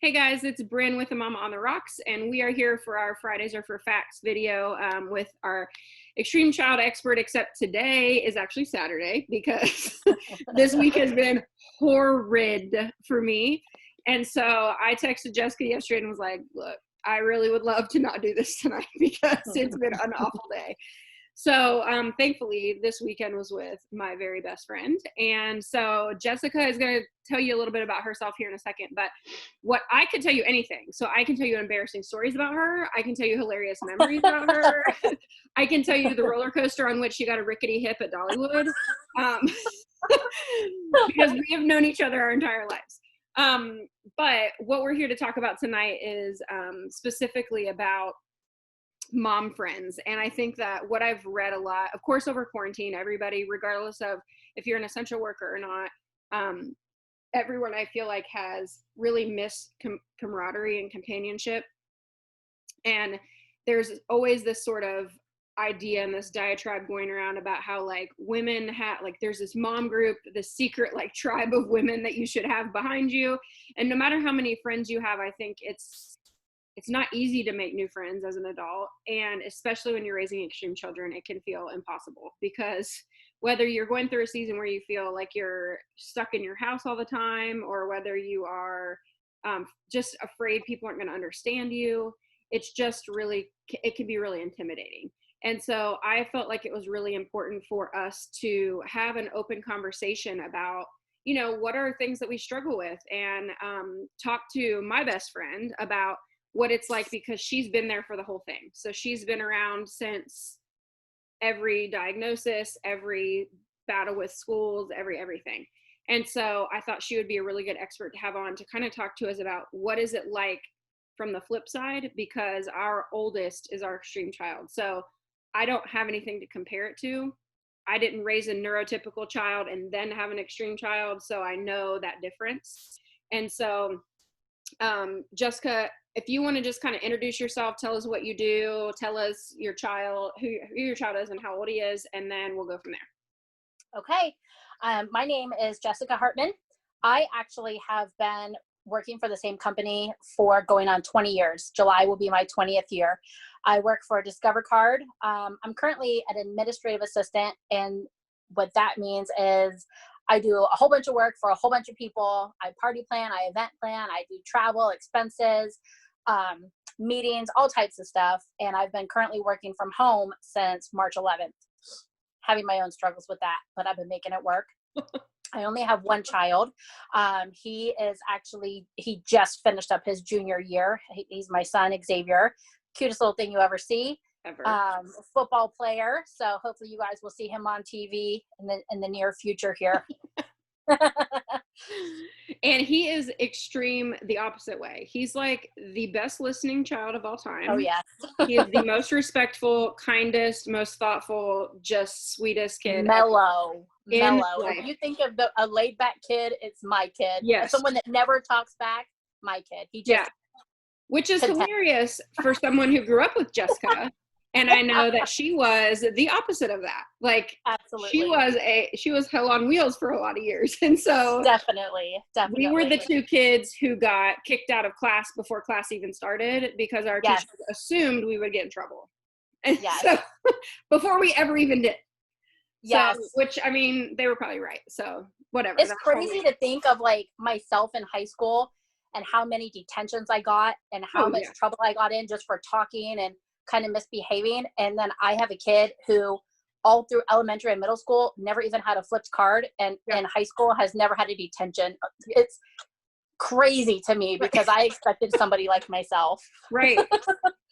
Hey guys, it's Bryn with the Mama on the Rocks, and we are here for our Fridays Are for Facts video with our extreme child expert, except today is actually Saturday because this week has been horrid for me. And so I texted Jessica yesterday and was like, look, I really would love to not do this tonight because it's been an awful day. So thankfully, this weekend was with my very best friend. And so Jessica is going to tell you a little bit about herself here in a second. But what I could tell you anything. So I can tell you embarrassing stories about her. I can tell you hilarious memories about her. I can tell you the roller coaster on which she got a rickety hip at Dollywood. Because we have known each other our entire lives. But what we're here to talk about tonight is specifically about mom friends. And I think that what I've read a lot, of course, over quarantine, everybody, regardless of if you're an essential worker or not, everyone I feel like has really missed camaraderie and companionship. And there's always this sort of idea and this diatribe going around about how like women have, like there's this mom group, this secret like tribe of women that you should have behind you. And no matter how many friends you have, I think it's not easy to make new friends as an adult, and especially when you're raising extreme children, it can feel impossible because whether you're going through a season where you feel like you're stuck in your house all the time, or whether you are just afraid people aren't going to understand you, it's just really, it can be really intimidating. And so I felt like it was really important for us to have an open conversation about, you know, what are things that we struggle with, and talk to my best friend about what it's like, because she's been there for the whole thing. So she's been around since every diagnosis, every battle with schools, everything. And so I thought she would be a really good expert to have on to kind of talk to us about what is it like from the flip side, because our oldest is our extreme child. So I don't have anything to compare it to. I didn't raise a neurotypical child and then have an extreme child, so I know that difference. And so Jessica, if you want to just kind of introduce yourself, tell us what you do, tell us your child, who your child is and how old he is, and then we'll go from there. Okay. My name is Jessica Hartman. I actually have been working for the same company for going on 20 years. July will be my 20th year. I work for Discover Card. I'm currently an administrative assistant, and what that means is I do a whole bunch of work for a whole bunch of people. I party plan, I event plan, I do travel, expenses, meetings, all types of stuff. And I've been currently working from home since March 11th, having my own struggles with that, but I've been making it work. I only have one child. He just finished up his junior year. He's my son, Xavier. Cutest little thing you ever see. Ever. Football player. So hopefully you guys will see him on TV in the near future here. And he is extreme the opposite way. He's like the best listening child of all time. Oh, yes. He is the most respectful, kindest, most thoughtful, just sweetest kid. Mellow. If you think of a laid back kid, it's my kid. Yes. Someone that never talks back, my kid. He just which is hilarious for someone who grew up with Jessica. And I know that she was the opposite of that. Like, absolutely, she was hell on wheels for a lot of years. And so definitely. We were the two kids who got kicked out of class before class even started because our teachers assumed we would get in trouble. And so before we ever even did. Yes. So, which, I mean, they were probably right. So whatever. It's crazy to think of like myself in high school and how many detentions I got and how much trouble I got in just for talking and kind of misbehaving. And then I have a kid who all through elementary and middle school never even had a flipped card, and in high school has never had a detention. It's crazy to me because I expected somebody like myself. Right.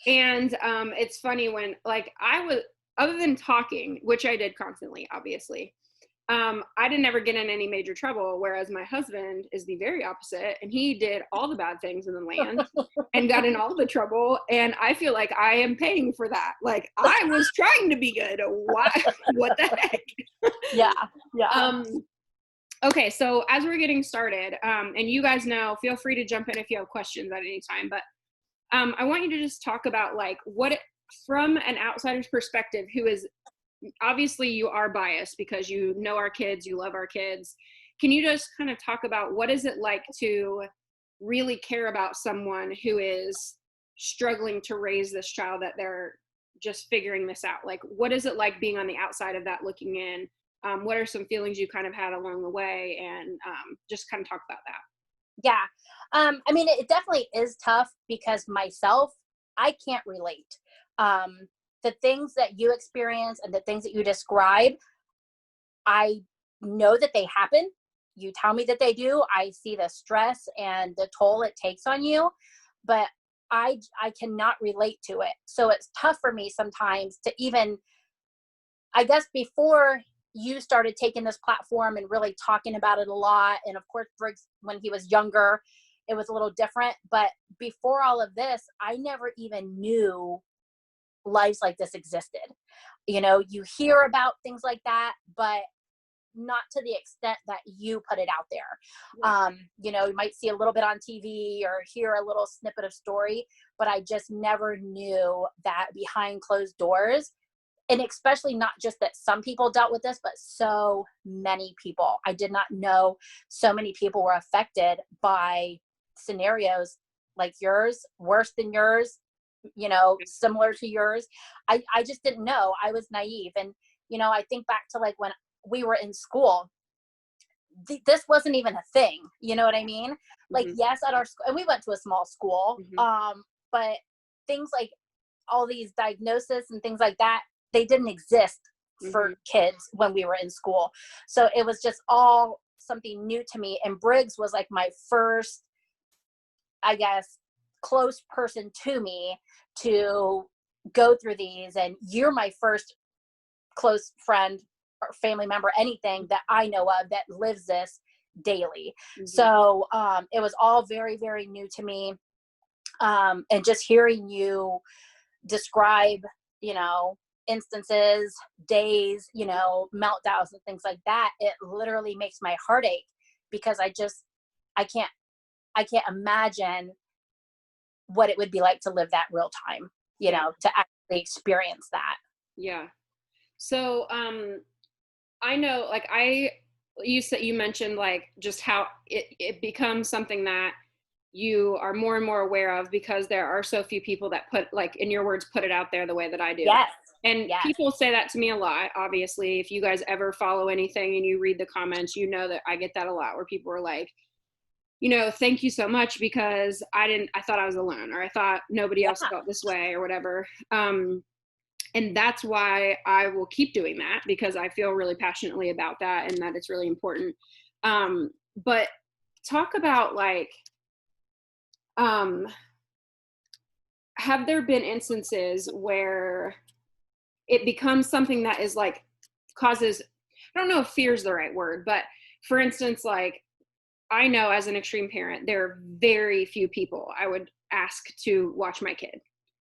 And it's funny when like I was, other than talking, which I did constantly, obviously, I didn't ever get in any major trouble, whereas my husband is the very opposite, and he did all the bad things in the land and got in all the trouble, and I feel like I am paying for that. Like, I was trying to be good. Why? What the heck? Yeah. Okay, so as we're getting started, and you guys know, feel free to jump in if you have questions at any time, but I want you to just talk about, like, from an outsider's perspective, who is, obviously you are biased because you know our kids, you love our kids. Can you just kind of talk about what is it like to really care about someone who is struggling to raise this child that they're just figuring this out? Like, what is it like being on the outside of that looking in? What are some feelings you kind of had along the way? And just kind of talk about that. Yeah. I mean, it definitely is tough because myself, I can't relate. The things that you experience and the things that you describe, I know that they happen. You tell me that they do. I see the stress and the toll it takes on you, but I cannot relate to it. So it's tough for me sometimes to even, I guess, before you started taking this platform and really talking about it a lot. And of course, Briggs, when he was younger, it was a little different. But before all of this, I never even knew lives like this existed. You know, you hear about things like that, but not to the extent that you put it out there. Yeah. You know, you might see a little bit on TV or hear a little snippet of story, but I just never knew that behind closed doors, and especially not just that some people dealt with this, but so many people. I did not know so many people were affected by scenarios like yours, worse than yours, you know, similar to yours. I just didn't know. I was naive. And, you know, I think back to like when we were in school, this wasn't even a thing. You know what I mean? Like, yes, at our school, and we went to a small school, but things like all these diagnoses and things like that, they didn't exist for kids when we were in school. So it was just all something new to me. And Briggs was like my first, I guess, close person to me to go through these. And you're my first close friend or family member, anything that I know of that lives this daily. So it was all very, very new to me. And just hearing you describe, you know, instances, days, you know, meltdowns and things like that, it literally makes my heart ache because I can't imagine what it would be like to live that real time, you know, to actually experience that. Yeah. So, I know, like you mentioned like just how it becomes something that you are more and more aware of because there are so few people that put, like, in your words, put it out there the way that I do. Yes. And Yes. people say that to me a lot. Obviously, if you guys ever follow anything and you read the comments, you know that I get that a lot where people are like, you know, thank you so much because I thought I was alone, or I thought nobody else felt this way or whatever. And that's why I will keep doing that, because I feel really passionately about that and that it's really important. But talk about like, have there been instances where it becomes something that is like causes, I don't know if fear is the right word, but for instance, like I know as an extreme parent, there are very few people I would ask to watch my kid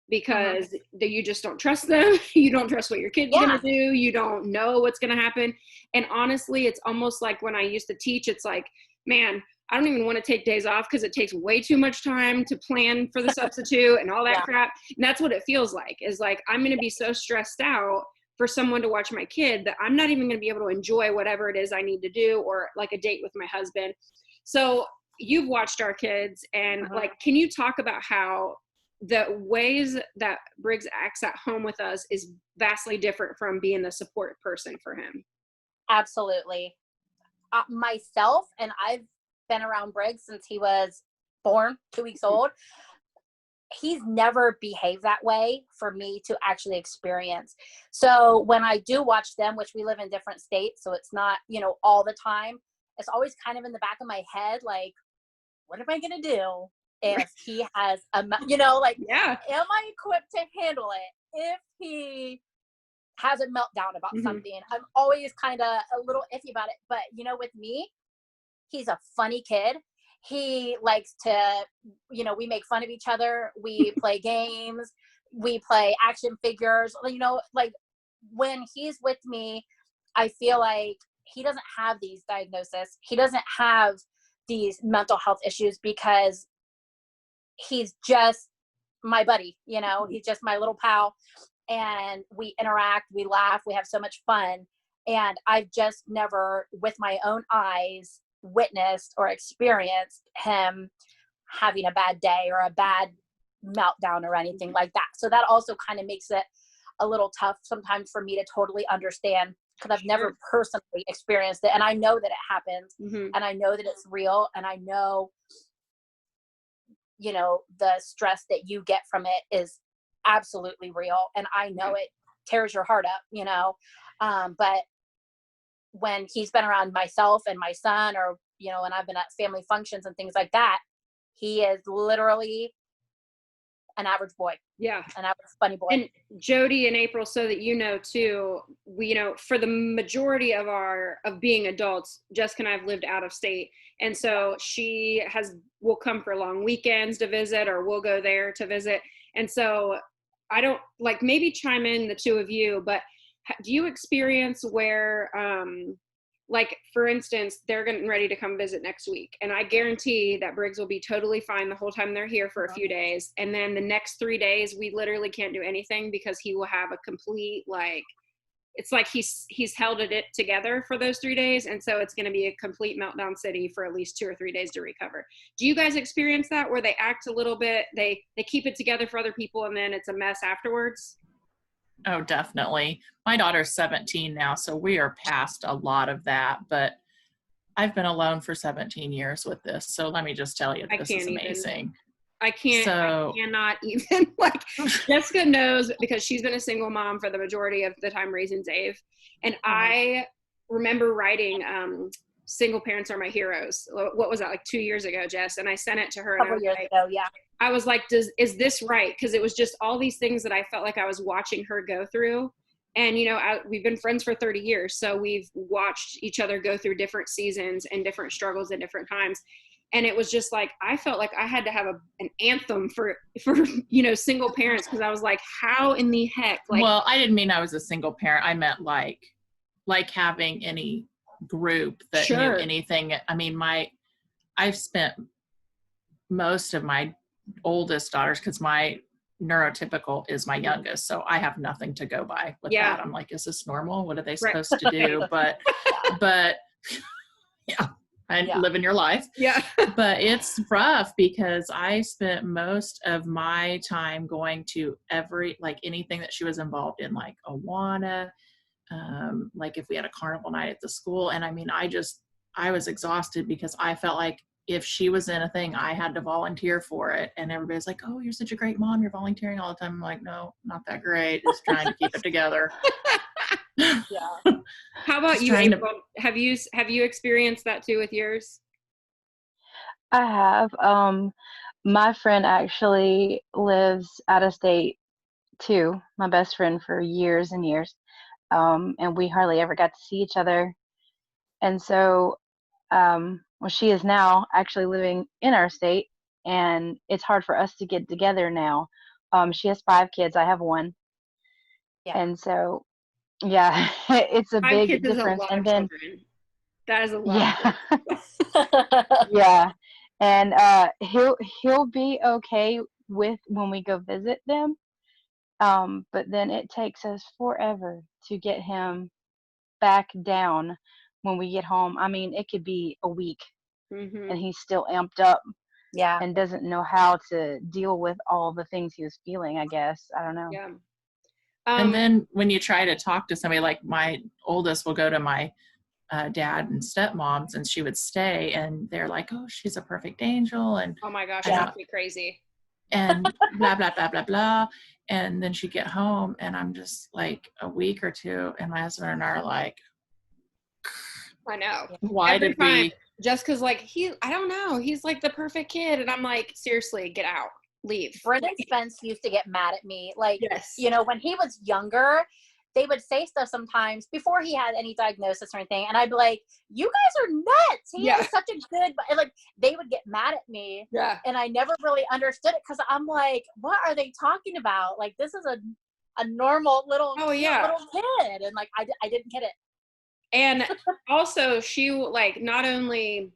because you just don't trust them. You don't trust what your kid's going to do. You don't know what's going to happen. And honestly, it's almost like when I used to teach, it's like, man, I don't even want to take days off because it takes way too much time to plan for the substitute and all that crap. And that's what it feels like, is like, I'm going to be so stressed out for someone to watch my kid that I'm not even going to be able to enjoy whatever it is I need to do, or like a date with my husband. So you've watched our kids, and like, can you talk about how the ways that Briggs acts at home with us is vastly different from being the support person for him? Absolutely. Myself, and I've been around Briggs since he was born, 2 weeks old. He's never behaved that way for me to actually experience. So when I do watch them, which we live in different states, so it's not, you know, all the time, it's always kind of in the back of my head, like, what am I going to do if he has you know, like, am I equipped to handle it if he has a meltdown about something? I'm always kind of a little iffy about it. But, you know, with me, he's a funny kid. He likes to, you know, we make fun of each other. We play games. We play action figures. You know, like when he's with me, I feel like he doesn't have these diagnoses. He doesn't have these mental health issues because he's just my buddy, you know, he's just my little pal. And we interact, we laugh, we have so much fun. And I've just never, with my own eyes, witnessed or experienced him having a bad day or a bad meltdown or anything like that. So that also kind of makes it a little tough sometimes for me to totally understand, because I've never personally experienced it. And I know that it happens, and I know that it's real, and I know, you know, the stress that you get from it is absolutely real. And I know it tears your heart up, you know. But when he's been around myself and my son, or, you know, and I've been at family functions and things like that, he is literally an average boy. Yeah. An average funny boy. And Jody and April, so that you know too, we, you know, for the majority of being adults, Jessica and I have lived out of state. And so will come for long weekends to visit, or we'll go there to visit. And so I don't, like, maybe chime in, the two of you, but do you experience where, like, for instance, they're getting ready to come visit next week, and I guarantee that Briggs will be totally fine the whole time they're here for a few days. And then the next 3 days, we literally can't do anything because he will have a complete, like, it's like he's held it together for those 3 days. And so it's going to be a complete meltdown city for at least 2 or 3 days to recover. Do you guys experience that, where they act a little bit, they keep it together for other people, and then it's a mess afterwards? Oh, definitely. My daughter's 17 now, so we are past a lot of that, but I've been alone for 17 years with this. So let me just tell you, this is amazing. I cannot even, like, Jessica knows, because she's been a single mom for the majority of the time raising Dave. And I remember writing, Single Parents Are My Heroes. What was that, like 2 years ago, Jess? And I sent it to her. A couple years ago, yeah. I was like, is this right? Because it was just all these things that I felt like I was watching her go through. And, you know, we've been friends for 30 years. So we've watched each other go through different seasons and different struggles at different times. And it was just like, I felt like I had to have an anthem for, you know, single parents. Because I was like, how in the heck? Like, well, I didn't mean I was a single parent. I meant like having any group that knew anything. I mean, I've spent most of my oldest daughters, because my neurotypical is my youngest, so I have nothing to go by with that. I'm like, is this normal? What are they supposed to do? But yeah, and living your life. Yeah. But it's rough, because I spent most of my time going to anything that she was involved in, like Awana, like if we had a carnival night at the school. And I mean, I was exhausted, because I felt like if she was in a thing, I had to volunteer for it. And everybody's like, oh, you're such a great mom, you're volunteering all the time. I'm like, no, not that great. Just trying to keep it together. Yeah. How about you, April? Have you experienced that too with yours? I have. My friend actually lives out of state too. My best friend for years and years. And we hardly ever got to see each other. And so, well, she is now actually living in our state, and it's hard for us to get together now. She has 5 kids. I have 1. Yeah. And so, yeah, it's a 5 big kids difference. Is a lot And of then, children. That is a lot. yeah, yeah. And he'll be okay with when we go visit them. But then it takes us forever to get him back down when we get home. I mean, it could be a week, and he's still amped up. Yeah. And doesn't know how to deal with all the things he was feeling, I guess. I don't know. Yeah. And then when you try to talk to somebody, like my oldest will go to my dad and stepmoms, and she would stay, and they're like, oh, she's a perfect angel. And oh my gosh, that'd be crazy. And blah, blah, blah, blah, blah. And then she'd get home, and I'm just like a week or two, and my husband and I are like, I know. Why did we? Jessica's like, I don't know. He's like the perfect kid. And I'm like, seriously, get out. Leave. Brendan Spence used to get mad at me. Like, yes. You know, when he was younger, they would say stuff sometimes before he had any diagnosis or anything. And I'd be like, you guys are nuts. He is such a good, like, they would get mad at me. Yeah. And I never really understood it, because I'm like, what are they talking about? Like, this is a normal little, little kid. And like, I didn't get it. And also she like, not only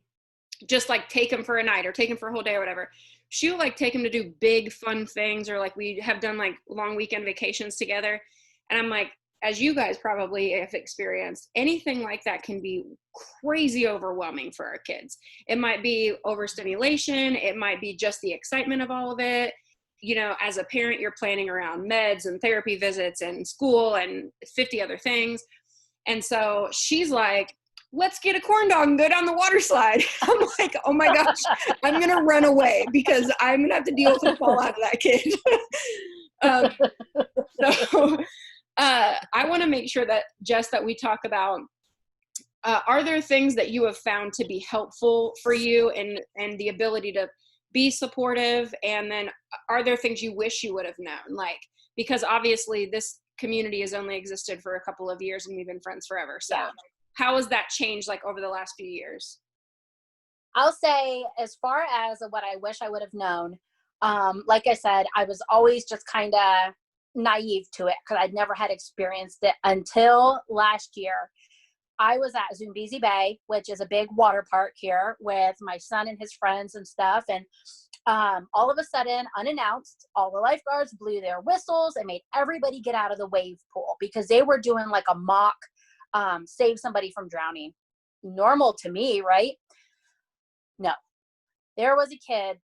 just like take him for a night or take him for a whole day or whatever, she'll like take him to do big fun things, or like we have done like long weekend vacations together. And I'm like, as you guys probably have experienced, anything like that can be crazy overwhelming for our kids. It might be overstimulation. It might be just the excitement of all of it. You know, as a parent, you're planning around meds and therapy visits and school and 50 other things. And so she's like, let's get a corn dog and go down the water slide. I'm like, oh my gosh, I'm going to run away because I'm going to have to deal with the fallout of that kid. So I want to make sure that, Jess, that we talk about, are there things that you have found to be helpful for you and the ability to be supportive? And then are there things you wish you would have known? Like, because obviously this community has only existed for a couple of years and we've been friends forever. So how has that changed like over the last few years? I'll say, as far as what I wish I would have known, like I said, I was always just kind of naive to it because I'd never had experienced it until last year. I was at Zambezi Bay, which is a big water park here, with my son and his friends and stuff. And all of a sudden, unannounced, all the lifeguards blew their whistles and made everybody get out of the wave pool because they were doing like a mock save somebody from drowning. Normal to me, right? No. There was a kid,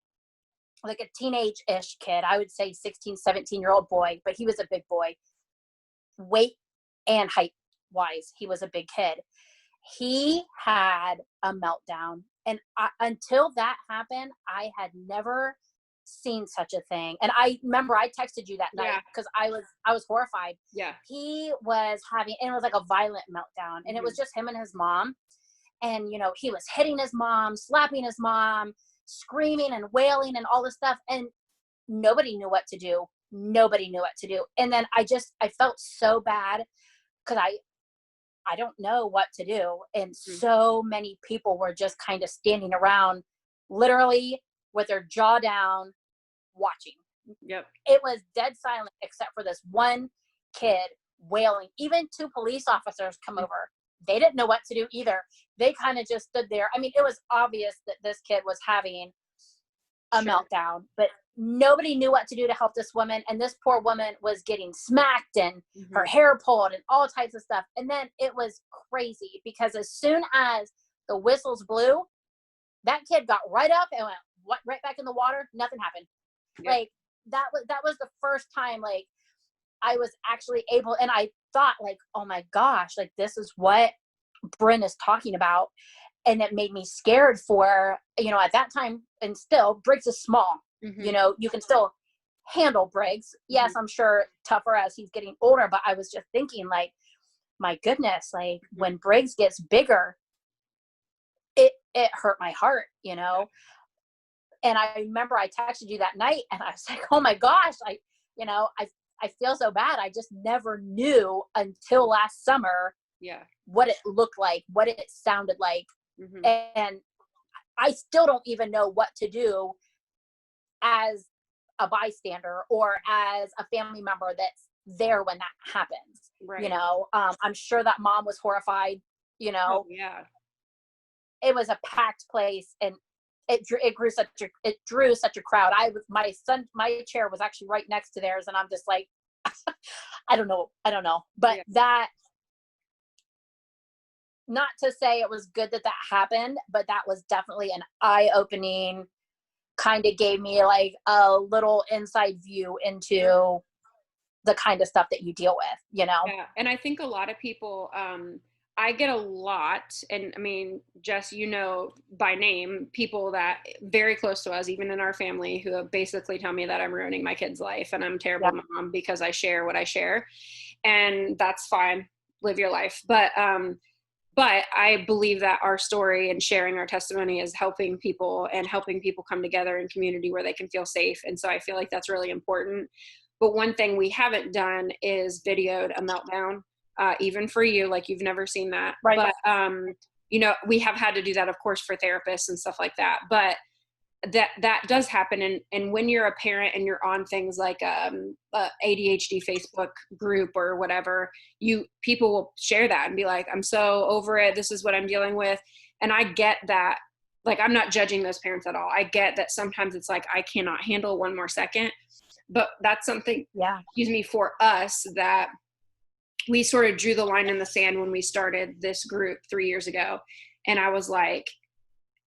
like a teenage-ish kid, I would say 16, 17-year-old boy, but he was a big boy. Weight and height-wise, he was a big kid. He had a meltdown. And until that happened, I had never seen such a thing. And I remember I texted you that night because I was horrified. Yeah. He was having, and it was like a violent meltdown. And it was just him and his mom. And, you know, he was hitting his mom, slapping his mom, screaming and wailing and all this stuff. And nobody knew what to do. Nobody knew what to do. And then I felt so bad because I don't know what to do. And so many people were just kind of standing around, literally with their jaw down, watching. Yep. It was dead silent except for this one kid wailing. Even 2 police officers come over. They didn't know what to do either. They kind of just stood there. I mean, it was obvious that this kid was having a meltdown, but nobody knew what to do to help this woman. And this poor woman was getting smacked and her hair pulled and all types of stuff. And then it was crazy because as soon as the whistles blew, that kid got right up and went right back in the water. Nothing happened. Yep. Like that was the first time like I was actually able, and I thought like, oh my gosh, like this is what Bryn is talking about. And it made me scared for, you know, at that time, and still Briggs is small, you know, you can still handle Briggs. Yes, I'm sure tougher as he's getting older, but I was just thinking like, my goodness, like when Briggs gets bigger, it hurt my heart, you know? And I remember I texted you that night and I was like, oh my gosh, I feel so bad. I just never knew until last summer what it looked like, what it sounded like. And I still don't even know what to do as a bystander or as a family member that's there when that happens. Right. You know, I'm sure that mom was horrified, you know. Oh, yeah. It was a packed place and it drew such a crowd. My chair was actually right next to theirs and I'm just like, I don't know. But that, not to say it was good that happened, but that was definitely an eye-opening, kind of gave me like a little inside view into the kind of stuff that you deal with, you know? Yeah. And I think a lot of people, I get a lot, and I mean, Jess, you know, by name, people that very close to us, even in our family, who basically tell me that I'm ruining my kid's life and I'm a terrible mom because I share what I share. And that's fine. Live your life. But I believe that our story and sharing our testimony is helping people and helping people come together in community where they can feel safe. And so I feel like that's really important. But one thing we haven't done is videoed a meltdown, even for you, like you've never seen that. Right. But, you know, we have had to do that, of course, for therapists and stuff like that. But that does happen. And when you're a parent and you're on things like ADHD Facebook group or whatever, people will share that and be like, I'm so over it. This is what I'm dealing with. And I get that. Like, I'm not judging those parents at all. I get that sometimes it's like, I cannot handle one more second, but that's something, excuse me, for us that we sort of drew the line in the sand when we started this group 3 years ago. And I was like,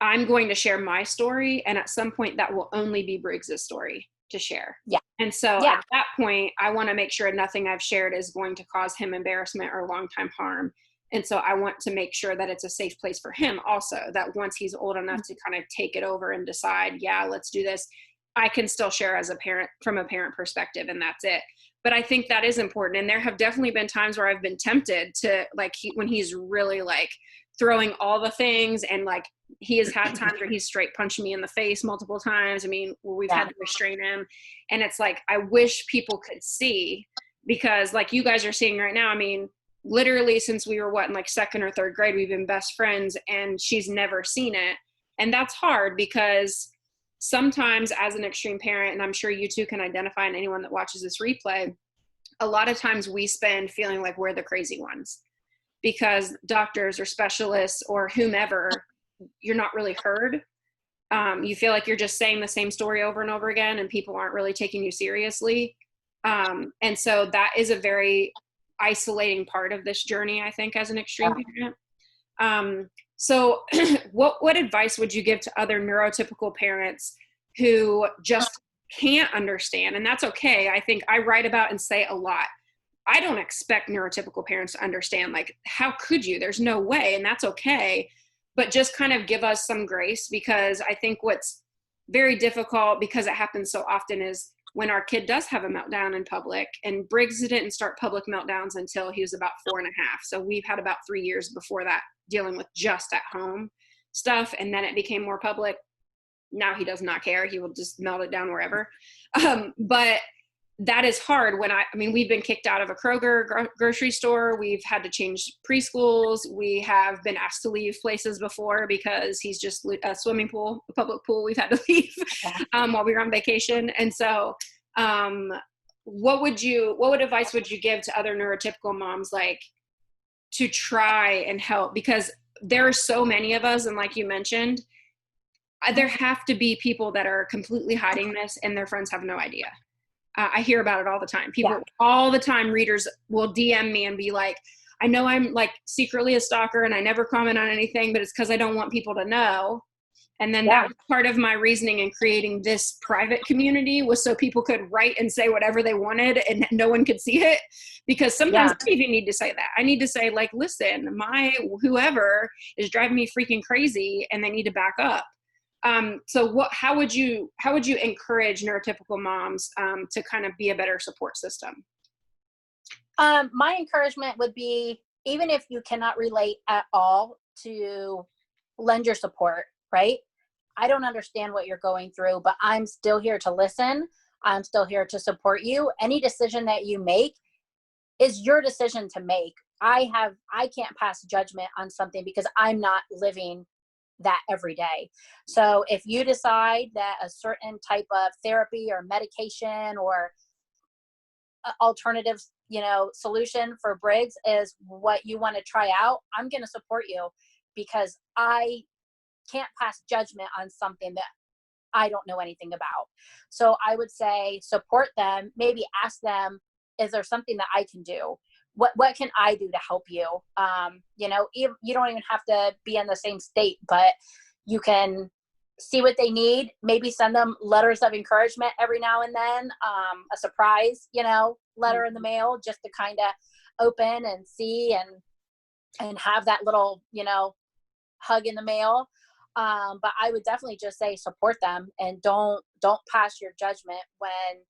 I'm going to share my story. And at some point that will only be Briggs's story to share. Yeah. And so Yeah. at that point, I want to make sure nothing I've shared is going to cause him embarrassment or long-time harm. And so I want to make sure that it's a safe place for him also, that once he's old enough to kind of take it over and decide, yeah, let's do this, I can still share as a parent from a parent perspective, and that's it. But I think that is important. And there have definitely been times where I've been tempted to, like, when he's really like throwing all the things, and like he has had times where he's straight punched me in the face multiple times. I mean, we've had to restrain him. And it's like, I wish people could see, because like you guys are seeing right now, I mean, literally since we were in like second or third grade, we've been best friends, and she's never seen it. And that's hard, because sometimes as an extreme parent, and I'm sure you two can identify, and anyone that watches this replay, a lot of times we spend feeling like we're the crazy ones, because doctors or specialists or whomever, you're not really heard. You feel like you're just saying the same story over and over again, and people aren't really taking you seriously. And so that is a very isolating part of this journey, I think, as an extreme parent. So what advice would you give to other neurotypical parents who just can't understand? And that's okay. I think I write about and say a lot, I don't expect neurotypical parents to understand. Like, how could you? There's no way. And that's okay. But just kind of give us some grace, because I think what's very difficult, because it happens so often, is when our kid does have a meltdown in public. And Briggs didn't start public meltdowns until he was about 4.5. So we've had about 3 years before that dealing with just at home stuff. And then it became more public. Now he does not care. He will just melt it down wherever. But that is hard when I mean, we've been kicked out of a Kroger grocery store. We've had to change preschools. We have been asked to leave places before because he's just a swimming pool, a public pool. We've had to leave while we were on vacation. And so what advice would you give to other neurotypical moms, like, to try and help? Because there are so many of us. And like you mentioned, there have to be people that are completely hiding this and their friends have no idea. I hear about it all the time. People all the time, readers will DM me and be like, I know I'm like secretly a stalker and I never comment on anything, but it's because I don't want people to know. And then that was part of my reasoning in creating this private community, was so people could write and say whatever they wanted and no one could see it. Because sometimes I even need to say that. I need to say, like, listen, my whoever is driving me freaking crazy and they need to back up. So how would you encourage neurotypical moms to kind of be a better support system? My encouragement would be, even if you cannot relate at all, to lend your support, right? I don't understand what you're going through, but I'm still here to listen. I'm still here to support you. Any decision that you make is your decision to make. I can't pass judgment on something because I'm not living that every day. So if you decide that a certain type of therapy or medication or alternative, solution for Briggs is what you want to try out, I'm going to support you, because I can't pass judgment on something that I don't know anything about. So I would say support them, maybe ask them, is there something that I can do? What can I do to help you? You don't even have to be in the same state, but you can see what they need. Maybe send them letters of encouragement every now and then, a surprise, letter in the mail, just to kind of open and see and have that little, hug in the mail. But I would definitely just say support them, and don't pass your judgment when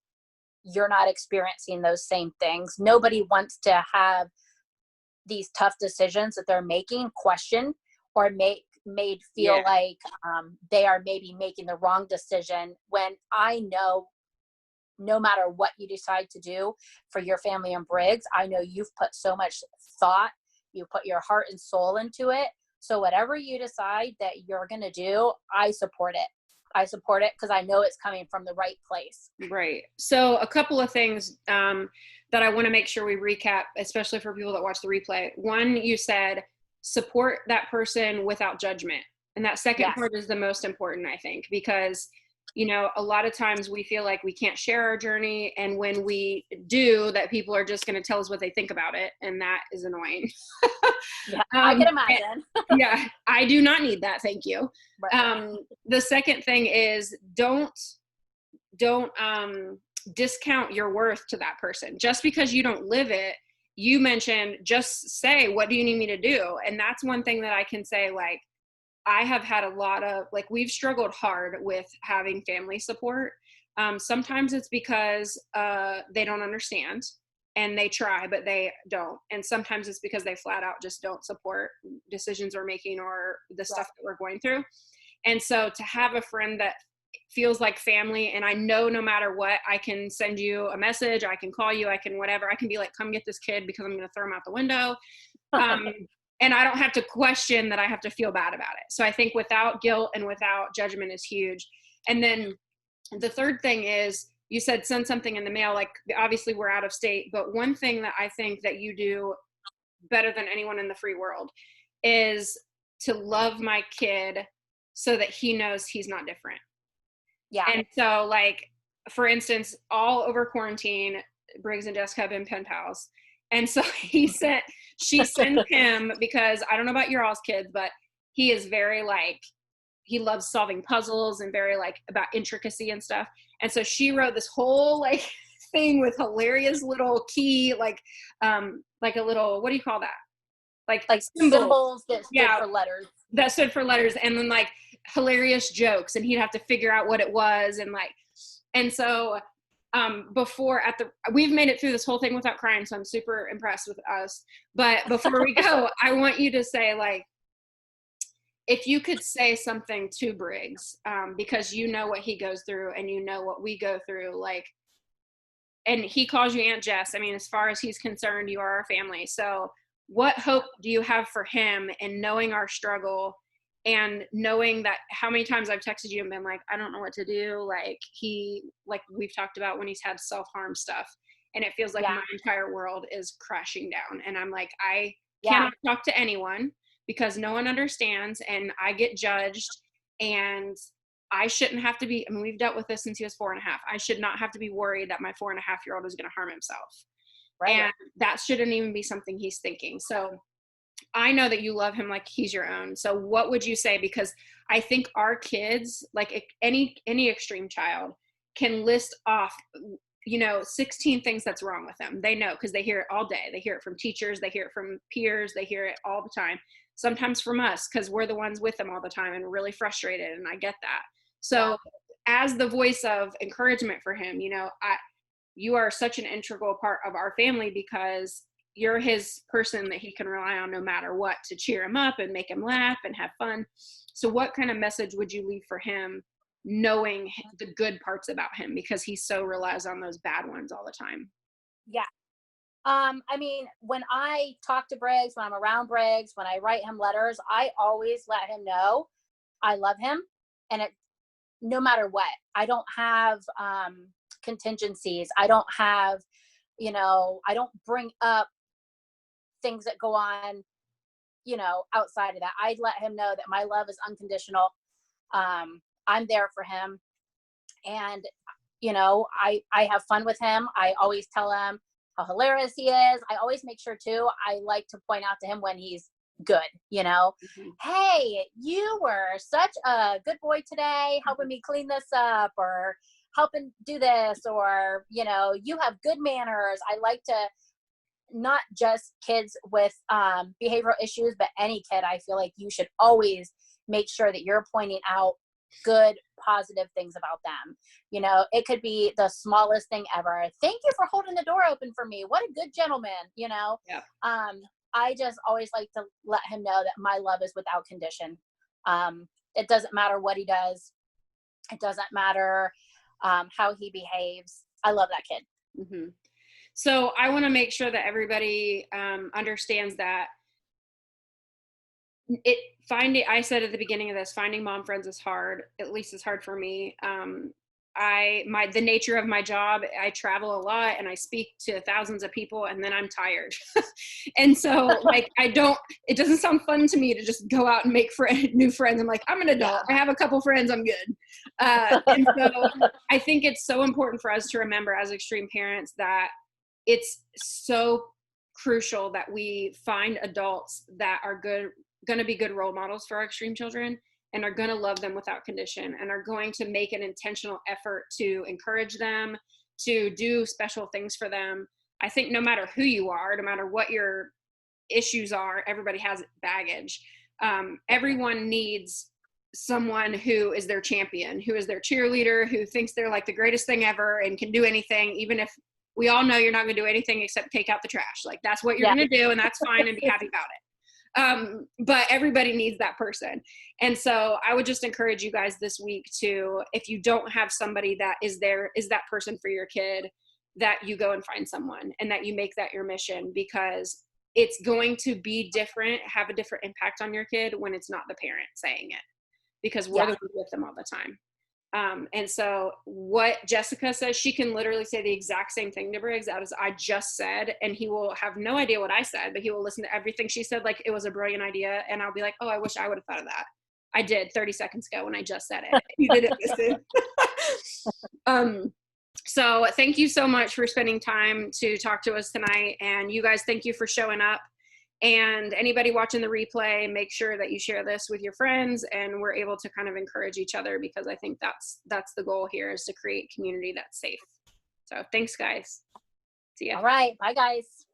you're not experiencing those same things. Nobody wants to have these tough decisions that they're making questioned or made feel like they are maybe making the wrong decision, when I know no matter what you decide to do for your family and Briggs, I know you've put so much thought, you put your heart and soul into it. So whatever you decide that you're going to do, I support it. I support it because I know it's coming from the right place. Right. So a couple of things that I want to make sure we recap, especially for people that watch the replay. One, you said support that person without judgment. And that second part is the most important, I think, because you know, a lot of times we feel like we can't share our journey. And when we do, that people are just going to tell us what they think about it. And that is annoying. Yeah, I can imagine. Yeah, I do not need that. Thank you. Right. The second thing is don't discount your worth to that person. Just because you don't live it, you mentioned, just say, what do you need me to do? And that's one thing that I can say, like, I have had a lot of, like, we've struggled hard with having family support. Sometimes it's because they don't understand and they try, but they don't. And sometimes it's because they flat out just don't support decisions we're making or the stuff that we're going through. And so to have a friend that feels like family, and I know no matter what, I can send you a message, I can call you, I can whatever, I can be like, come get this kid because I'm going to throw him out the window. And I don't have to question that I have to feel bad about it. So I think without guilt and without judgment is huge. And then the third thing is, you said send something in the mail. Like, obviously we're out of state, but one thing that I think that you do better than anyone in the free world is to love my kid so that he knows he's not different. Yeah. And so, like, for instance, all over quarantine, Briggs and Jessica have been pen pals. And so she sent him, because I don't know about your all's kids, but he is very, like, he loves solving puzzles and very, like, about intricacy and stuff. And so she wrote this whole, like, thing with hilarious little key, like a little, what do you call that? Like symbols that stood for letters. That stood for letters, and then, like, hilarious jokes, and he'd have to figure out what it was. And so before we've made it through this whole thing without crying, so I'm super impressed with us. But before we go, I want you to say, like, if you could say something to Briggs, because you know what he goes through and you know what we go through, like, and he calls you Aunt Jess. I mean, as far as he's concerned, you are our family. So what hope do you have for him in knowing our struggle and knowing that, how many times I've texted you and been like, I don't know what to do. Like, we've talked about when he's had self-harm stuff, and it feels like my entire world is crashing down. And I'm like, I cannot talk to anyone because no one understands, and I get judged, and I shouldn't have to be, I mean, we've dealt with this since he was 4.5. I should not have to be worried that my 4.5-year-old is going to harm himself. Right. And that shouldn't even be something he's thinking. So I know that you love him like he's your own. So what would you say? Because I think our kids, like any extreme child, can list off, 16 things that's wrong with them. They know, because they hear it all day. They hear it from teachers. They hear it from peers. They hear it all the time. Sometimes from us, because we're the ones with them all the time and really frustrated. And I get that. So as the voice of encouragement for him, you are such an integral part of our family, because you're his person that he can rely on no matter what, to cheer him up and make him laugh and have fun. So what kind of message would you leave for him, knowing the good parts about him, because he so relies on those bad ones all the time? Yeah. I mean, when I talk to Briggs, when I'm around Briggs, when I write him letters, I always let him know I love him, and it, no matter what. I don't have contingencies. I don't have, I don't bring up things that go on, outside of that. I let him know that my love is unconditional. I'm there for him, and I have fun with him. I always tell him how hilarious he is. I always make sure too, I like to point out to him when he's good, hey, you were such a good boy today, helping me clean this up, or helping do this, or you have good manners. I like to, not just kids with behavioral issues, but any kid, I feel like you should always make sure that you're pointing out good, positive things about them. It could be the smallest thing ever. Thank you for holding the door open for me. What a good gentleman, Yeah. I just always like to let him know that my love is without condition. It doesn't matter what he does. It doesn't matter how he behaves. I love that kid. Mm-hmm. So I want to make sure that everybody understands that I said at the beginning of this, finding mom friends is hard. At least it's hard for me. the nature of my job, I travel a lot and I speak to thousands of people and then I'm tired. And so like, it doesn't sound fun to me to just go out and make new friends. I'm like, I'm an adult. I have a couple friends. I'm good. And so I think it's so important for us to remember as extreme parents that it's so crucial that we find adults that are going to be good role models for our extreme children and are going to love them without condition and are going to make an intentional effort to encourage them, to do special things for them. I think no matter who you are, no matter what your issues are, everybody has baggage. Everyone needs someone who is their champion, who is their cheerleader, who thinks they're like the greatest thing ever and can do anything, even if we all know you're not going to do anything except take out the trash. Like that's what you're going to do, and that's fine, and be happy about it. But everybody needs that person. And so I would just encourage you guys this week to, if you don't have somebody that is that person for your kid, that you go and find someone and that you make that your mission, because it's going to be different, have a different impact on your kid when it's not the parent saying it, because we're the ones with them all the time. And so what Jessica says, she can literally say the exact same thing to Briggs as I just said, and he will have no idea what I said, but he will listen to everything she said like it was a brilliant idea, and I'll be like, oh, I wish I would have thought of that. I did 30 seconds ago when I just said it. You didn't listen. So thank you so much for spending time to talk to us tonight, and you guys, thank you for showing up. And anybody watching the replay, make sure that you share this with your friends and we're able to kind of encourage each other, because I think that's the goal here, is to create community that's safe. So thanks, guys. See ya. All right. Bye, guys.